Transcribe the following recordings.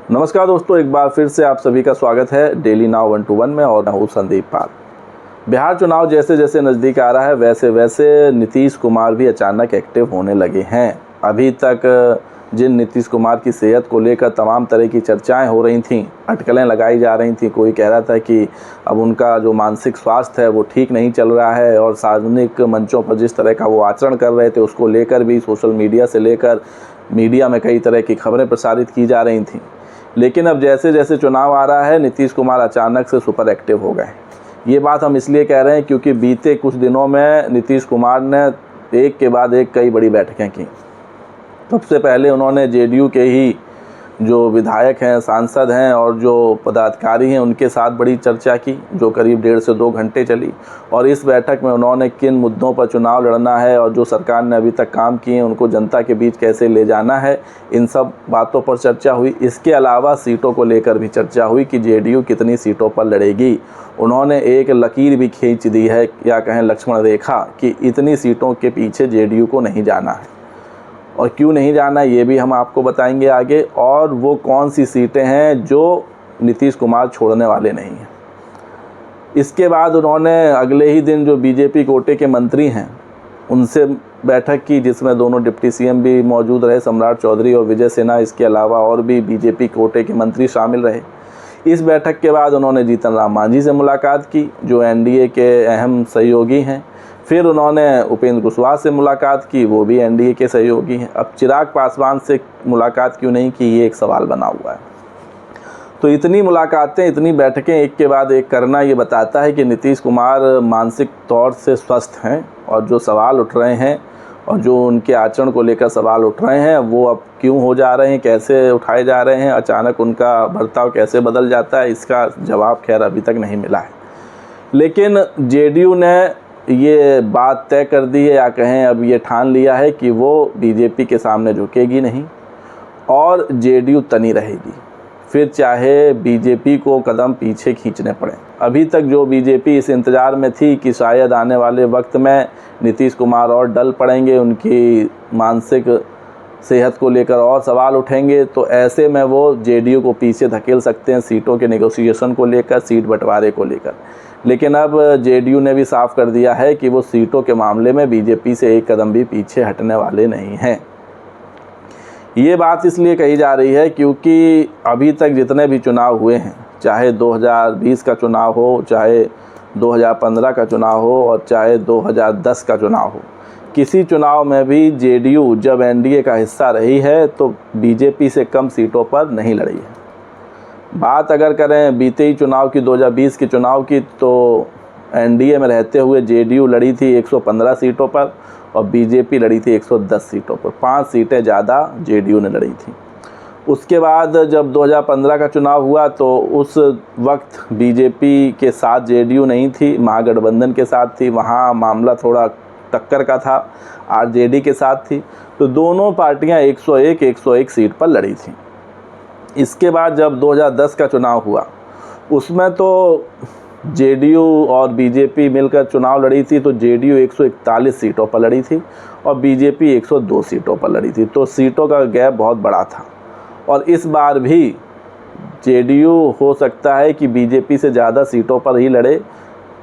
नमस्कार दोस्तों, एक बार फिर से आप सभी का स्वागत है डेली नाउ 121 में और मैं हूँ संदीप पाल। बिहार चुनाव जैसे जैसे नज़दीक आ रहा है वैसे वैसे नीतीश कुमार भी अचानक एक्टिव होने लगे हैं। अभी तक जिन नीतीश कुमार की सेहत को लेकर तमाम तरह की चर्चाएं हो रही थीं, अटकलें लगाई जा रही थीं, कोई कह रहा था कि अब उनका जो मानसिक स्वास्थ्य है वो ठीक नहीं चल रहा है और सार्वजनिक मंचों पर जिस तरह का वो आचरण कर रहे थे उसको लेकर भी सोशल मीडिया से लेकर मीडिया में कई तरह की खबरें प्रसारित की जा रही थीं। लेकिन अब जैसे जैसे चुनाव आ रहा है नीतीश कुमार अचानक से सुपर एक्टिव हो गए। ये बात हम इसलिए कह रहे हैं क्योंकि बीते कुछ दिनों में नीतीश कुमार ने एक के बाद एक कई बड़ी बैठकें की। सबसे पहले उन्होंने जेडीयू के ही जो विधायक हैं, सांसद हैं और जो पदाधिकारी हैं उनके साथ बड़ी चर्चा की जो करीब 1.5 से 2 घंटे चली। और इस बैठक में उन्होंने किन मुद्दों पर चुनाव लड़ना है और जो सरकार ने अभी तक काम किए हैं उनको जनता के बीच कैसे ले जाना है, इन सब बातों पर चर्चा हुई। इसके अलावा सीटों को लेकर भी चर्चा हुई कि जेडीयू कितनी सीटों पर लड़ेगी। उन्होंने एक लकीर भी खींच दी है या कहें लक्ष्मण रेखा कि इतनी सीटों के पीछे जेडीयू को नहीं जाना है और क्यों नहीं जाना ये भी हम आपको बताएंगे आगे। और वो कौन सी सीटें हैं जो नीतीश कुमार छोड़ने वाले नहीं हैं। इसके बाद उन्होंने अगले ही दिन जो बीजेपी कोटे के मंत्री हैं उनसे बैठक की जिसमें दोनों डिप्टी सीएम भी मौजूद रहे, सम्राट चौधरी और विजय सिन्हा। इसके अलावा और भी बीजेपी कोटे के मंत्री शामिल रहे। इस बैठक के बाद उन्होंने जीतन राम मांझी से मुलाकात की जो एनडीए के अहम सहयोगी हैं। फिर उन्होंने उपेंद्र कुशवाहा से मुलाकात की, वो भी एनडीए के सहयोगी हैं। अब चिराग पासवान से मुलाकात क्यों नहीं की, ये एक सवाल बना हुआ है। तो इतनी मुलाकातें, इतनी बैठकें एक के बाद एक करना ये बताता है कि नीतीश कुमार मानसिक तौर से स्वस्थ हैं। और जो सवाल उठ रहे हैं और जो उनके आचरण को लेकर सवाल उठ रहे हैं वो अब क्यों हो जा रहे हैं, कैसे उठाए जा रहे हैं, अचानक उनका बर्ताव कैसे बदल जाता है, इसका जवाब खैर अभी तक नहीं मिला है। लेकिन जेडीयू ने ये बात तय कर दी है या कहें अब ये ठान लिया है कि वो बीजेपी के सामने झुकेगी नहीं और जेडीयू तनी रहेगी, फिर चाहे बीजेपी को कदम पीछे खींचने पड़े। अभी तक जो बीजेपी इस इंतज़ार में थी कि शायद आने वाले वक्त में नीतीश कुमार और डल पड़ेंगे, उनकी मानसिक सेहत को लेकर और सवाल उठेंगे, तो ऐसे में वो जेडीयू को पीछे धकेल सकते हैं सीटों के नेगोशिएशन को लेकर, सीट बंटवारे को लेकर। लेकिन अब जेडीयू ने भी साफ कर दिया है कि वो सीटों के मामले में बीजेपी से एक कदम भी पीछे हटने वाले नहीं हैं। ये बात इसलिए कही जा रही है क्योंकि अभी तक जितने भी चुनाव हुए हैं, चाहे 2020 का चुनाव हो, चाहे 2015 का चुनाव हो और चाहे 2010 का चुनाव हो, किसी चुनाव में भी जेडीयू जब एनडीए का हिस्सा रही है तो बीजेपी से कम सीटों पर नहीं लड़ी है। बात अगर करें बीते ही चुनाव की, 2020 के चुनाव की, तो एनडीए में रहते हुए जेडीयू लड़ी थी 115 सीटों पर और बीजेपी लड़ी थी 110 सीटों पर। 5 सीटें ज़्यादा जेडीयू ने लड़ी थी। उसके बाद जब 2015 का चुनाव हुआ तो उस वक्त बीजेपी के साथ जेडीयू नहीं थी, महागठबंधन के साथ थी। वहाँ मामला थोड़ा टक्कर का था, आरजेडी के साथ थी। तो दोनों पार्टियाँ 101 सीट पर लड़ी थी। इसके बाद जब 2010 का चुनाव हुआ उसमें तो जेडीयू और बीजेपी मिलकर चुनाव लड़ी थी, तो जेडीयू 141 सीटों पर लड़ी थी और बीजेपी 102 सीटों पर लड़ी थी। तो सीटों का गैप बहुत बड़ा था। और इस बार भी जेडीयू हो सकता है कि बीजेपी से ज़्यादा सीटों पर ही लड़े,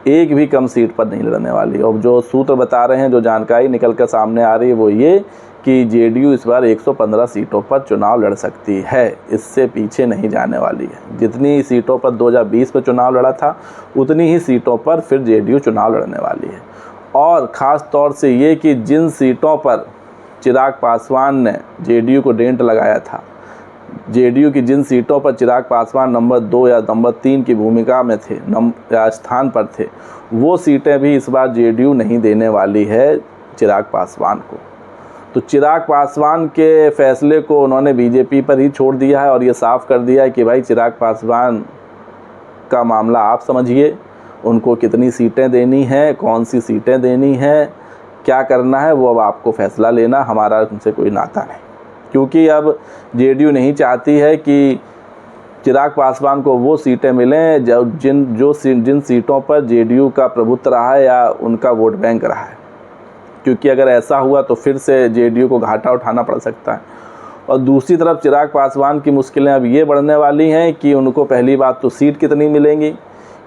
एक भी कम सीट पर नहीं लड़ने वाली। और जो सूत्र बता रहे हैं, जो जानकारी निकल कर सामने आ रही है वो ये कि जेडीयू इस बार 115 सीटों पर चुनाव लड़ सकती है, इससे पीछे नहीं जाने वाली है। जितनी सीटों पर 2020 में चुनाव लड़ा था उतनी ही सीटों पर फिर जेडीयू चुनाव लड़ने वाली है। और ख़ास तौर से ये कि जिन सीटों पर चिराग पासवान ने जेडीयू को डेंट लगाया था, जेडीयू की जिन सीटों पर चिराग पासवान नंबर 2 या नंबर 3 की भूमिका में थे या स्थान पर थे, वो सीटें भी इस बार जेडीयू नहीं देने वाली है चिराग पासवान को। तो चिराग पासवान के फैसले को उन्होंने बीजेपी पर ही छोड़ दिया है और ये साफ कर दिया है कि भाई चिराग पासवान का मामला आप समझिए, उनको कितनी सीटें देनी हैं, कौन सी सीटें देनी हैं, क्या करना है, वो अब आपको फैसला लेना, हमारा उनसे कोई नाता नहीं। क्योंकि अब जेडीयू नहीं चाहती है कि चिराग पासवान को वो सीटें मिलें जिन सीटों पर जेडीयू का प्रभुत्व रहा है या उनका वोट बैंक रहा है। क्योंकि अगर ऐसा हुआ तो फिर से जेडीयू को घाटा उठाना पड़ सकता है। और दूसरी तरफ चिराग पासवान की मुश्किलें अब ये बढ़ने वाली हैं कि उनको पहली बात तो सीट कितनी मिलेंगी,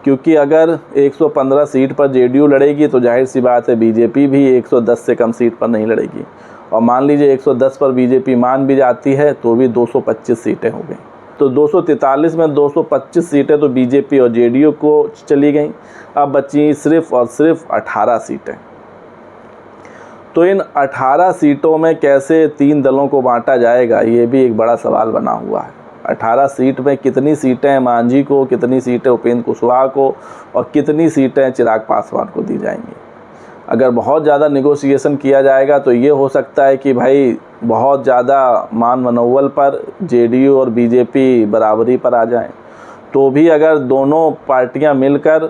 क्योंकि अगर 115 सीट पर जेडीयू लड़ेगी तो जाहिर सी बात है बीजेपी भी 110 से कम सीट पर नहीं लड़ेगी। और मान लीजिए 110 पर बीजेपी मान भी जाती है तो भी 225 सीटें हो गई, तो 243 में 225 सीटें तो बीजेपी और जेडीयू को चली गई। अब बची सिर्फ और सिर्फ 18 सीटें। तो इन 18 सीटों में कैसे तीन दलों को बांटा जाएगा, ये भी एक बड़ा सवाल बना हुआ है। 18 सीट में कितनी सीटें मांझी को, कितनी सीटें उपेंद्र कुशवाहा को और कितनी सीटें चिराग पासवान को दी जाएंगी। अगर बहुत ज़्यादा निगोशिएशन किया जाएगा तो ये हो सकता है कि भाई बहुत ज़्यादा मान मनोबल पर जेडीयू और बीजेपी बराबरी पर आ जाएं। तो भी अगर दोनों पार्टियां मिलकर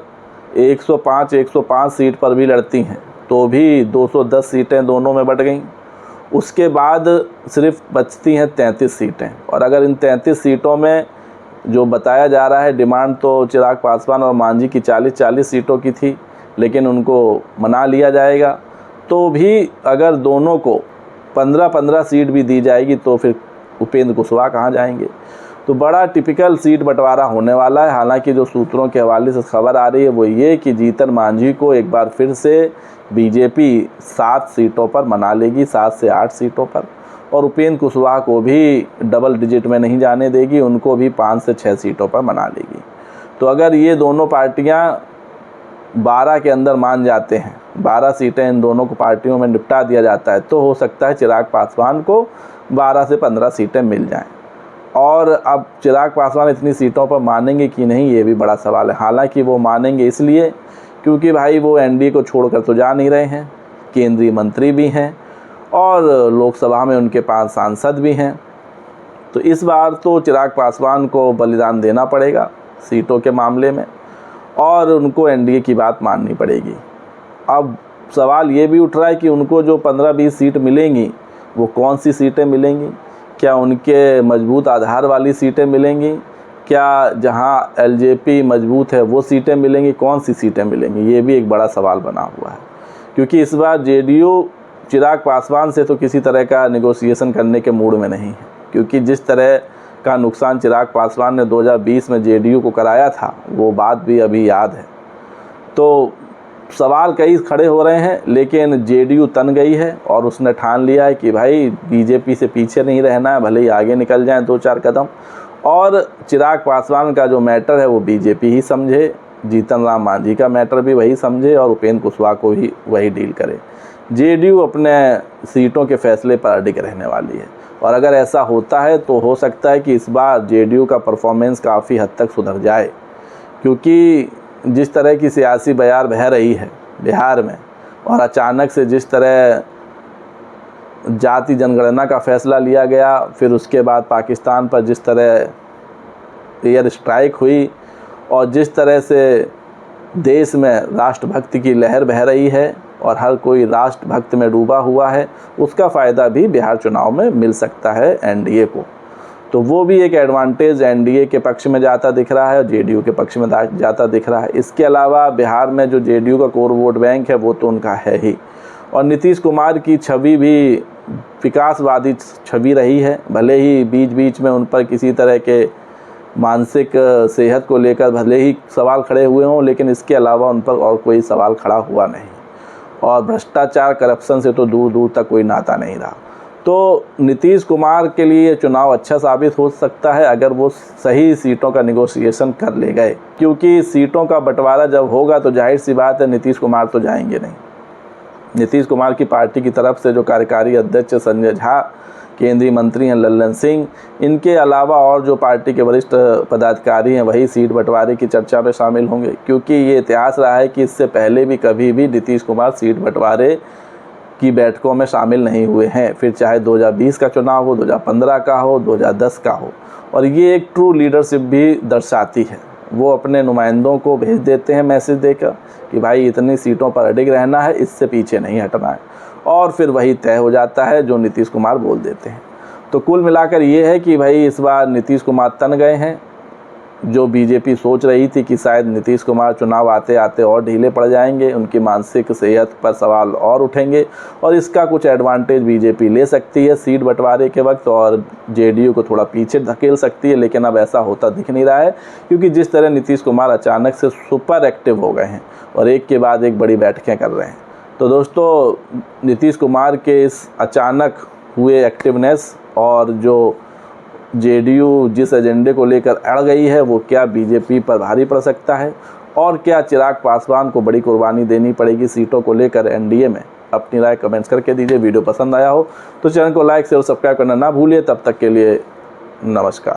105 सीट पर भी लड़ती हैं तो भी 210 सीटें दोनों में बट गईं। उसके बाद सिर्फ बचती हैं 33 सीटें, और अगर इन 33 सीटों में जो बताया जा रहा है डिमांड तो चिराग पासवान और मांझी की 40-40 सीटों की थी, लेकिन उनको मना लिया जाएगा। तो भी अगर दोनों को 15-15 सीट भी दी जाएगी तो फिर उपेंद्र कुशवाहा कहाँ जाएंगे। तो बड़ा टिपिकल सीट बंटवारा होने वाला है। हालांकि जो सूत्रों के हवाले से खबर आ रही है वो ये कि जीतन मांझी को एक बार फिर से बीजेपी 7 सीटों पर मना लेगी, 7 से 8 सीटों पर, और उपेंद्र कुशवाहा को भी डबल डिजिट में नहीं जाने देगी, उनको भी 5 से 6 सीटों पर मना लेगी। तो अगर ये दोनों पार्टियां 12 के अंदर मान जाते हैं, 12 सीटें इन दोनों को पार्टियों में निपटा दिया जाता है, तो हो सकता है चिराग पासवान को 12 से 15 सीटें मिल जाएं। और अब चिराग पासवान इतनी सीटों पर मानेंगे कि नहीं, ये भी बड़ा सवाल है। हालांकि वो मानेंगे इसलिए क्योंकि भाई वो एनडीए को छोड़कर तो जा नहीं रहे हैं, केंद्रीय मंत्री भी हैं और लोकसभा में उनके 5 सांसद भी हैं। तो इस बार तो चिराग पासवान को बलिदान देना पड़ेगा सीटों के मामले में, और उनको एनडीए की बात माननी पड़ेगी। अब सवाल ये भी उठ रहा है कि उनको जो 15-20 सीट मिलेंगी वो कौन सी सीटें मिलेंगी। क्या उनके मजबूत आधार वाली सीटें मिलेंगी, क्या जहां एलजेपी मजबूत है वो सीटें मिलेंगी, कौन सी सीटें मिलेंगी, ये भी एक बड़ा सवाल बना हुआ है। क्योंकि इस बार जेडीयू चिराग पासवान से तो किसी तरह का नेगोशिएशन करने के मूड में नहीं है, क्योंकि जिस तरह का नुकसान चिराग पासवान ने 2020 में जेडीयू को कराया था वो बात भी अभी याद है। तो सवाल कई खड़े हो रहे हैं, लेकिन जेडीयू तन गई है और उसने ठान लिया है कि भाई बीजेपी से पीछे नहीं रहना है, भले ही आगे निकल जाएं 2-4 कदम। और चिराग पासवान का जो मैटर है वो बीजेपी ही समझे, जीतन राम मांझी का मैटर भी वही समझे और उपेंद्र कुशवाहा को ही वही डील करे। जेडीयू अपने सीटों के फैसले पर अडिग रहने वाली है, और अगर ऐसा होता है तो हो सकता है कि इस बार जेडीयू का परफॉर्मेंस काफ़ी हद तक सुधर जाए। क्योंकि जिस तरह की सियासी बयार बह रही है बिहार में, और अचानक से जिस तरह जाति जनगणना का फैसला लिया गया, फिर उसके बाद पाकिस्तान पर जिस तरह एयर स्ट्राइक हुई, और जिस तरह से देश में राष्ट्रभक्ति की लहर बह रही है और हर कोई राष्ट्रभक्त में डूबा हुआ है, उसका फ़ायदा भी बिहार चुनाव में मिल सकता है एनडीए को। तो वो भी एक एडवांटेज एनडीए के पक्ष में जाता दिख रहा है और जेडीयू के पक्ष में जाता दिख रहा है। इसके अलावा बिहार में जो जेडीयू का कोर वोट बैंक है वो तो उनका है ही, और नीतीश कुमार की छवि भी विकासवादी छवि रही है। भले ही बीच बीच में उन पर किसी तरह के मानसिक सेहत को लेकर भले ही सवाल खड़े हुए हों, लेकिन इसके अलावा उन पर और कोई सवाल खड़ा हुआ नहीं, और भ्रष्टाचार करप्शन से तो दूर दूर तक कोई नाता नहीं रहा। तो नीतीश कुमार के लिए चुनाव अच्छा साबित हो सकता है अगर वो सही सीटों का निगोशिएशन कर ले गए, क्योंकि सीटों का बंटवारा जब होगा तो जाहिर सी बात है नीतीश कुमार तो जाएंगे नहीं। नीतीश कुमार की पार्टी की तरफ से जो कार्यकारी अध्यक्ष संजय झा, केंद्रीय मंत्री हैं लल्लन सिंह, इनके अलावा और जो पार्टी के वरिष्ठ पदाधिकारी हैं वही सीट बंटवारे की चर्चा में शामिल होंगे। क्योंकि ये इतिहास रहा है कि इससे पहले भी कभी भी नीतीश कुमार सीट बंटवारे की बैठकों में शामिल नहीं हुए हैं, फिर चाहे 2020 का चुनाव हो, 2015 का हो, 2010 का हो। और ये एक ट्रू लीडरशिप भी दर्शाती है। वो अपने नुमाइंदों को भेज देते हैं मैसेज देकर कि भाई इतनी सीटों पर अडिग रहना है, इससे पीछे नहीं हटना है, और फिर वही तय हो जाता है जो नीतीश कुमार बोल देते हैं। तो कुल मिलाकर ये है कि भाई इस बार नीतीश कुमार तन गए हैं जो बीजेपी सोच रही थी कि शायद नीतीश कुमार चुनाव आते आते और ढीले पड़ जाएंगे, उनकी मानसिक सेहत पर सवाल और उठेंगे और इसका कुछ एडवांटेज बीजेपी ले सकती है सीट बंटवारे के वक्त और जेडीयू को थोड़ा पीछे धकेल सकती है। लेकिन अब ऐसा होता दिख नहीं रहा है, क्योंकि जिस तरह नीतीश कुमार अचानक से सुपर एक्टिव हो गए हैं और एक के बाद एक बड़ी बैठकें कर रहे हैं। तो दोस्तों, नीतीश कुमार के इस अचानक हुए एक्टिवनेस और जो जेडीयू जिस एजेंडे को लेकर अड़ गई है, वो क्या बीजेपी पर भारी पड़ सकता है और क्या चिराग पासवान को बड़ी कुर्बानी देनी पड़ेगी सीटों को लेकर एनडीए में? अपनी राय कमेंट्स करके दीजिए। वीडियो पसंद आया हो तो चैनल को लाइक शेयर और सब्सक्राइब करना ना भूलिए। तब तक के लिए नमस्कार।